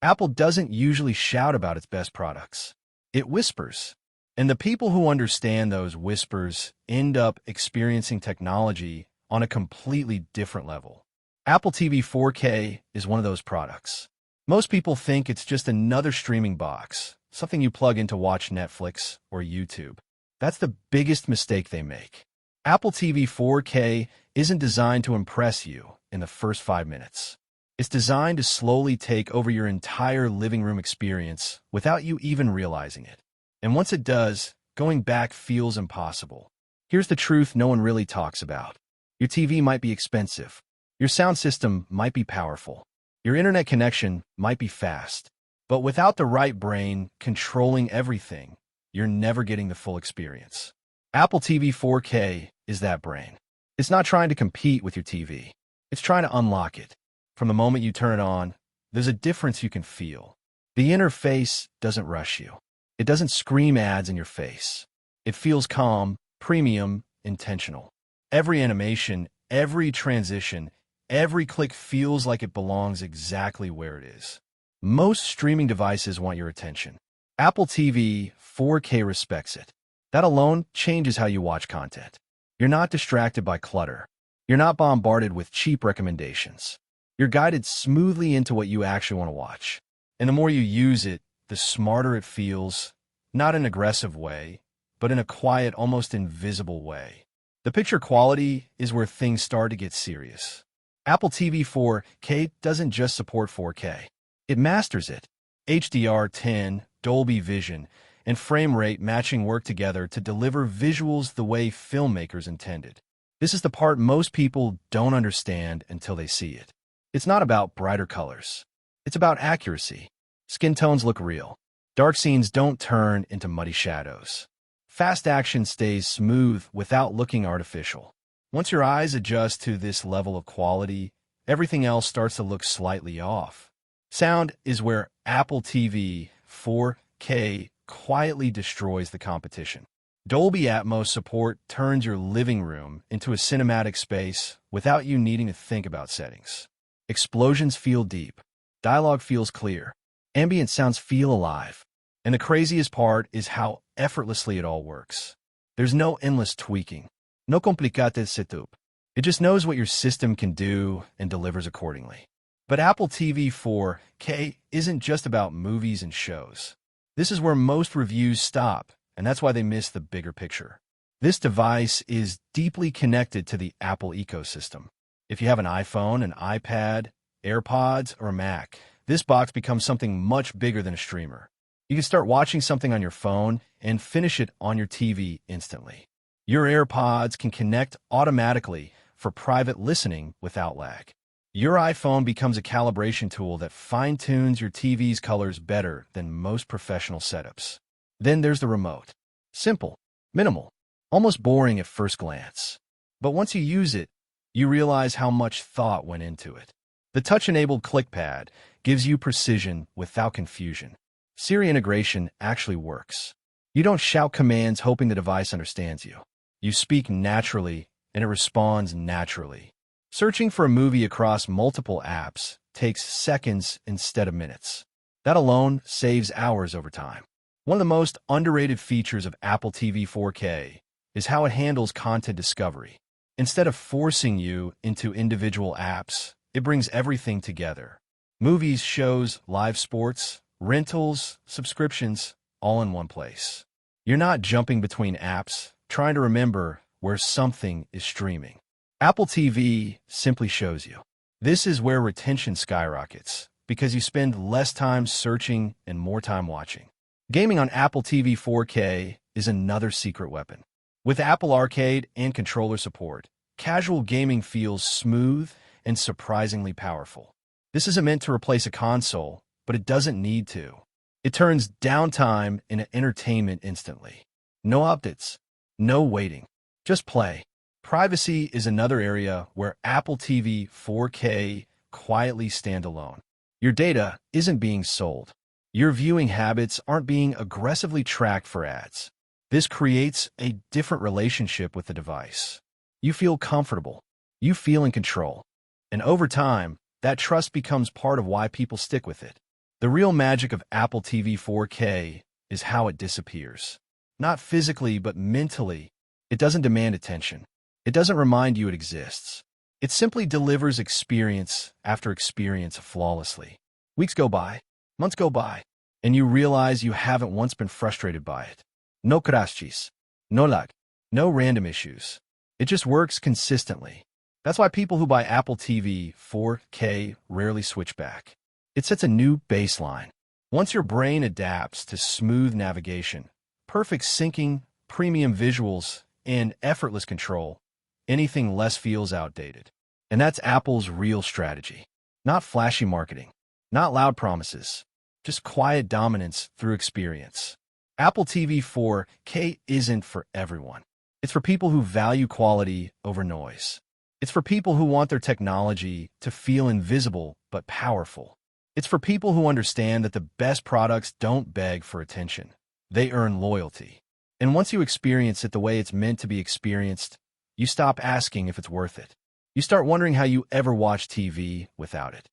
Apple doesn't usually shout about its best products. It whispers. And the people who understand those whispers end up experiencing technology on a completely different level. Apple TV 4K is one of those products. Most people think it's just another streaming box, something you plug in to watch Netflix or YouTube. That's the biggest mistake they make. Apple TV 4K isn't designed to impress you in the first 5 minutes. It's designed to slowly take over your entire living room experience without you even realizing it. And once it does, going back feels impossible. Here's the truth no one really talks about. Your TV might be expensive. Your sound system might be powerful. Your internet connection might be fast. But without the right brain controlling everything, you're never getting the full experience. Apple TV 4K is that brain. It's not trying to compete with your TV. It's trying to unlock it. From the moment you turn it on, there's a difference you can feel. The interface doesn't rush you. It doesn't scream ads in your face. It feels calm, premium, intentional. Every animation, every transition, every click feels like it belongs exactly where it is. Most streaming devices want your attention. Apple TV 4K respects it. That alone changes how you watch content. You're not distracted by clutter. You're not bombarded with cheap recommendations. You're guided smoothly into what you actually want to watch. And the more you use it, the smarter it feels, not in an aggressive way, but in a quiet, almost invisible way. The picture quality is where things start to get serious. Apple TV 4K doesn't just support 4K. It masters it. HDR10, Dolby Vision, and frame rate matching work together to deliver visuals the way filmmakers intended. This is the part most people don't understand until they see it. It's not about brighter colors. It's about accuracy. Skin tones look real. Dark scenes don't turn into muddy shadows. Fast action stays smooth without looking artificial. Once your eyes adjust to this level of quality, everything else starts to look slightly off. Sound is where Apple TV 4K quietly destroys the competition. Dolby Atmos support turns your living room into a cinematic space without you needing to think about settings. Explosions feel deep. Dialogue feels clear. Ambient sounds feel alive. And the craziest part is how effortlessly it all works. There's no endless tweaking. No complicate setup. It just knows what your system can do and delivers accordingly. But Apple TV 4K isn't just about movies and shows. This is where most reviews stop, and that's why they miss the bigger picture. This device is deeply connected to the Apple ecosystem. If you have an iPhone, an iPad, AirPods, or a Mac, this box becomes something much bigger than a streamer. You can start watching something on your phone and finish it on your TV instantly. Your AirPods can connect automatically for private listening without lag. Your iPhone becomes a calibration tool that fine-tunes your TV's colors better than most professional setups. Then there's the remote. Simple, minimal, almost boring at first glance. But once you use it, you realize how much thought went into it. The touch-enabled ClickPad gives you precision without confusion. Siri integration actually works. You don't shout commands hoping the device understands you. You speak naturally, and it responds naturally. Searching for a movie across multiple apps takes seconds instead of minutes. That alone saves hours over time. One of the most underrated features of Apple TV 4K is how it handles content discovery. Instead of forcing you into individual apps, it brings everything together. Movies, shows, live sports, rentals, subscriptions, all in one place. You're not jumping between apps, trying to remember where something is streaming. Apple TV simply shows you. This is where retention skyrockets, because you spend less time searching and more time watching. Gaming on Apple TV 4K is another secret weapon. With Apple Arcade and controller support, casual gaming feels smooth and surprisingly powerful. This isn't meant to replace a console, but it doesn't need to. It turns downtime into entertainment instantly. No updates, no waiting, just play. Privacy is another area where Apple TV 4K quietly stand alone. Your data isn't being sold. Your viewing habits aren't being aggressively tracked for ads. This creates a different relationship with the device. You feel comfortable. You feel in control. And over time, that trust becomes part of why people stick with it. The real magic of Apple TV 4K is how it disappears. Not physically, but mentally. It doesn't demand attention. It doesn't remind you it exists. It simply delivers experience after experience flawlessly. Weeks go by, months go by, and you realize you haven't once been frustrated by it. No crashes, no lag, no random issues. It just works consistently. That's why people who buy Apple TV 4K rarely switch back. It sets a new baseline. Once your brain adapts to smooth navigation, perfect syncing, premium visuals, and effortless control, anything less feels outdated. And that's Apple's real strategy. Not flashy marketing, not loud promises, just quiet dominance through experience. Apple TV 4K isn't for everyone. It's for people who value quality over noise. It's for people who want their technology to feel invisible but powerful. It's for people who understand that the best products don't beg for attention. They earn loyalty. And once you experience it the way it's meant to be experienced, you stop asking if it's worth it. You start wondering how you ever watch TV without it.